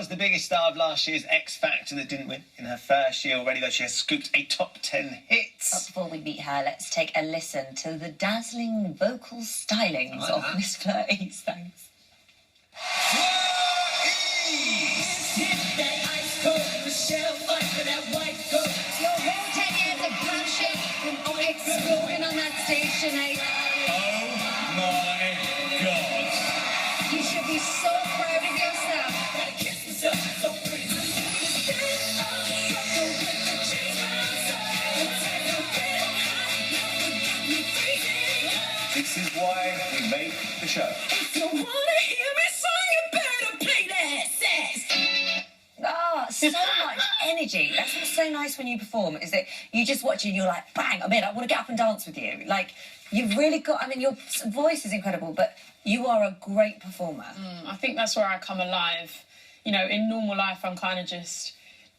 was the biggest star of last year's X Factor that didn't win. In her first year already, though, she has scooped a top 10 hits. But before we meet her, let's take a listen to the dazzling vocal stylings of Miss Fleur EAST. Thanks. Your whole 10 years of passion exploding on that stage tonight. Oh my God. You should be so proud of yourself. This is why we make the show. If you wanna hear me sing, you better play that sax. Ah, so much energy. That's what's so nice when you perform, is that you just watch it and you're like, bang, I'm in, I want to get up and dance with you. Like, you've really got, I mean, your voice is incredible, but you are a great performer. I think that's where I come alive. You know, in normal life, I'm kind of just,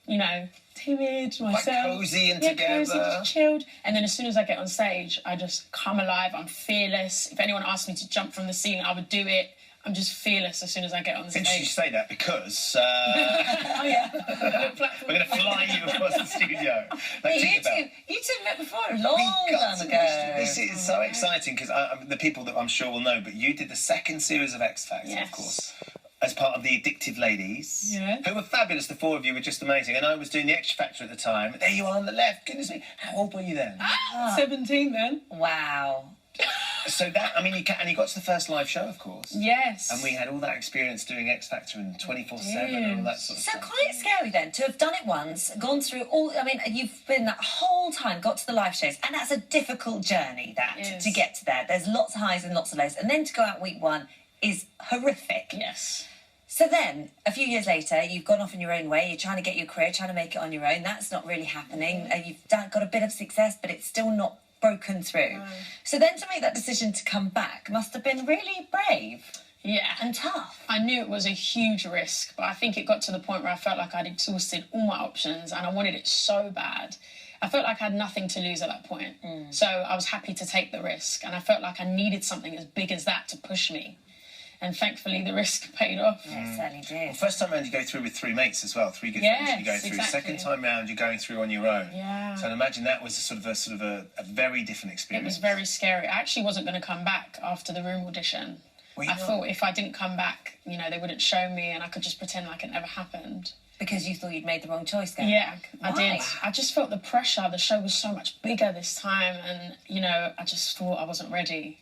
you know, timid myself. Quite cosy and together. Cozy, just chilled. And then as soon as I get on stage, I just come alive. I'm fearless. If anyone asked me to jump from the ceiling, I would do it. I'm just fearless as soon as I get on the stage. Interesting you say that because Oh, yeah. we're going to fly you across the studio. Like, You two met before a long time ago. This is so exciting because the people that I'm sure will know, but you did the second series of X Factor, Yes. of course, as part of the Addictive Ladies, Yeah. who were fabulous. The four of you were just amazing. And I was doing the X Factor at the time. There you are on the left. Goodness me. How old were you then? 17 then. Wow. So that, I mean, you got to the first live show, of course. Yes. And we had all that experience doing X Factor and 24/7 and all that sort of So stuff. quite scary then, to have done it once, gone through all, I mean, you've been that whole time, got to the live shows, and that's a difficult journey, It to is. get to there. There's lots of highs and lots of lows, and then to go out week one is horrific. Yes. So then, a few years later, you've gone off in your own way, you're trying to get your career, trying to make it on your own, that's not really happening, you've got a bit of success, but it's still not broken through. So then to make that decision to come back must have been really brave Yeah. and tough. I knew it was a huge risk, but I think it got to the point where I felt like I'd exhausted all my options and I wanted it so bad. I felt like I had nothing to lose at that point. So I was happy to take the risk, and I felt like I needed something as big as that to push me. And thankfully, the risk paid off. It certainly did. First time round, you go through with three mates as well, three good friends you go Yes, through. exactly. Second time round, you're going through on your own. Yeah. So I'd imagine that was a very different It experience. was very scary. I actually wasn't going to come back after the room audition. Were you I not? thought if I didn't come back, you know, they wouldn't show me and I could just pretend like it never happened. Because you thought you'd made the wrong choice going Yeah, back. I Why? did. I just felt the pressure. The show was so much bigger this time, and, you know, I just thought I wasn't ready.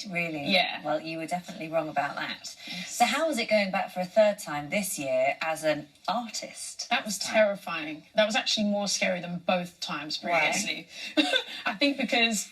Really? Yeah. Well, you were definitely wrong about that. So how was it going back for a third time this year as an artist? That was terrifying. That was actually more scary than both times previously. I think because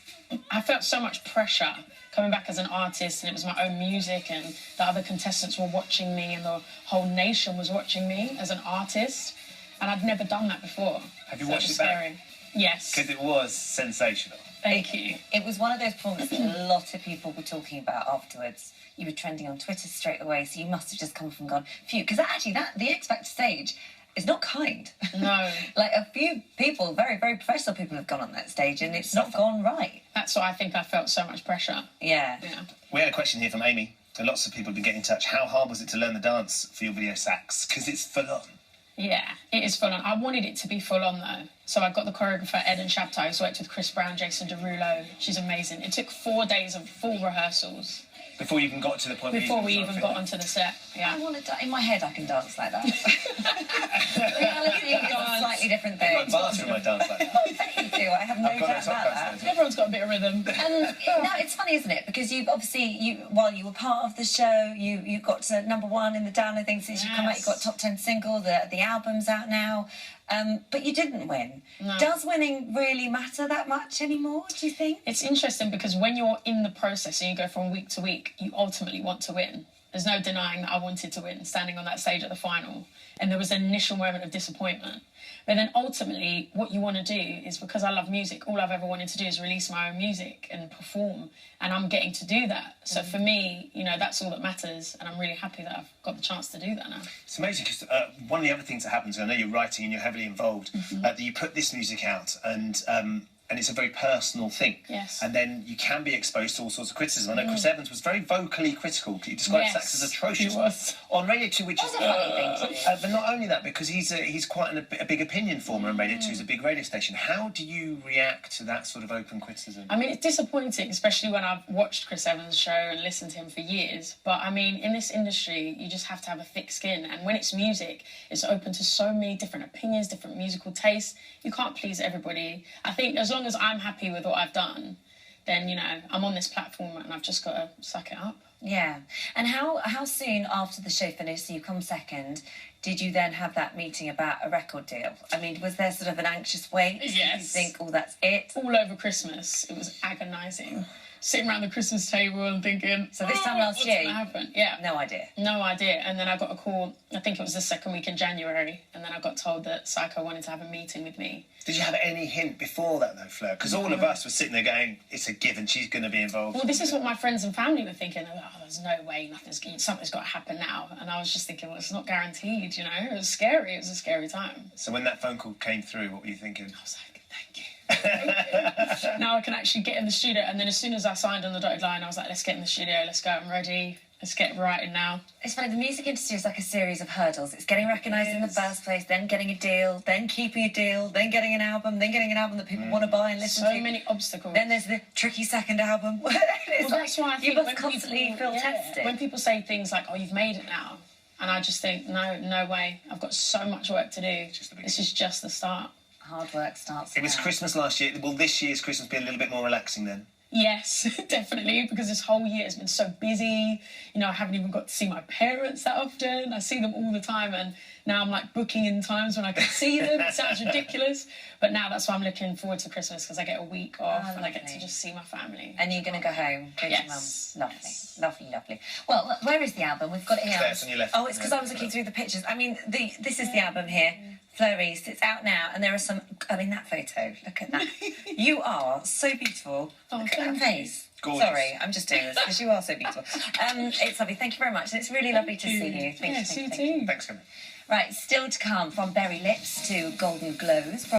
I felt so much pressure coming back as an artist, and it was my own music, and the other contestants were watching me, and the whole nation was watching me as an artist, and I'd never done that before. Have you So watched was it back? scary. Yes. Because it was sensational. Thank you. It was one of those performances that a lot of people were talking about afterwards. You were trending on Twitter straight away, so you must have just come off and gone, phew. Because actually, the X Factor stage is not kind. No. Like, a few people, very, very professional people have gone on that stage, and it's not gone right. That's why I think I felt so much pressure. Yeah. Yeah. We had a question here from Amy, and lots of people have been getting in touch. How hard was it to learn the dance for your video sax? Because it's full on. Yeah, it is full on. I wanted it to be full on though. So I got the choreographer Ed and Chaptai, who's worked with Chris Brown, Jason Derulo. She's amazing. It took 4 days of full rehearsals Before you even got to the point before where we you even got onto the set. Yeah. I want to in my head, I can dance like that. Reality is a slightly different thing. in my bathroom, I dance like that. I bet you do. I have no I've got doubt it top about that. cuts. Everyone's got a bit of rhythm. And no, it's funny, isn't it? Because you've obviously, while you were part of the show, you got to #1 in the download thing since you come out. You got top 10 single. The album's out now, but you didn't win. No. Does winning really matter that much anymore? Do you think? It's interesting because when you're in the process and you go from week to week, you ultimately want to win. There's no denying that I wanted to win, standing on that stage at the final. And there was an initial moment of disappointment. But then ultimately, what you want to do is, because I love music, all I've ever wanted to do is release my own music and perform. And I'm getting to do that. So for me, you know, that's all that matters. And I'm really happy that I've got the chance to do that now. It's amazing because one of the other things that happens, I know you're writing and you're heavily involved, that you put this music out and and it's a very personal thing. Yes. And then you can be exposed to all sorts of criticism. I know Chris Evans was very vocally critical. He described Sachs as atrocious he was. on Radio 2, which is That's a funny thing to do. but not only that, because he's quite a big opinion former, and Radio 2 is a big radio station. How do you react to that sort of open criticism? I mean, it's disappointing, especially when I've watched Chris Evans' show and listened to him for years. But I mean, in this industry, you just have to have a thick skin. And when it's music, it's open to so many different opinions, different musical tastes. You can't please everybody. I think as long as I'm happy with what I've done, then, you know, I'm on this platform and I've just got to suck it up. Yeah. And how soon after the show finished, so you come second, did you then have that meeting about a record deal? I mean, was there sort of an anxious wait? Yes. Did you think, oh, that's it? All over Christmas, it was agonising. Sitting around the Christmas table and thinking, So this time last what's year, gonna happen? Yeah. no idea. No idea. And then I got a call, I think it was the second week in January, and then I got told that Psycho wanted to have a meeting with me. Did you have any hint before that, though, Fleur? Because all of us were sitting there going, it's a given, she's going to be involved. Well, this is what my friends and family were thinking. They were like, oh, there's no way, something's got to happen now. And I was just thinking, well, it's not guaranteed, you know? It was scary. It was a scary time. So when that phone call came through, what were you thinking? I was like, thank you. Now I can actually get in the studio. And then as soon as I signed on the dotted line, I was like, let's get in the studio, let's go, I'm ready. Let's get writing now. It's funny, the music industry is like a series of hurdles. It's getting recognised in the first place, then getting a deal, then keeping a deal, then getting an album that people want to buy and listen to. So many obstacles. Then there's the tricky second album. It's Well, that's why I think you must when constantly people, feel tested. When people say things like, oh, you've made it now. And I just think, no way. I've got so much work to do. This is just the start. Hard work starts It was now. Christmas last year. Will this year's Christmas be a little bit more relaxing then? Yes, definitely, because this whole year has been so busy. You know, I haven't even got to see my parents that often. I see them all the time, and now I'm like booking in times when I can see them. It sounds ridiculous, but now that's why I'm looking forward to Christmas, because I get a week off and I get to lovely. just see my family. And you're going to go home, go to your Yes. mum. Lovely, Yes. lovely, lovely. Well, look, where is the album? We've got it here. There, it's on your left. Oh, it's because I was looking through the pictures. I mean, this is the album here. Fleur EAST. It's out now, and there are some. I mean, that photo. Look at that. You are so beautiful. Oh, Look at that thank face. Gorgeous. Sorry, I'm just doing this because you are so beautiful. It's lovely. Thank you very much. And it's really lovely to see you. Thank Yes, you. you Thank you. too. Thanks, Kevin. Right, still to come, from berry lips to golden glows.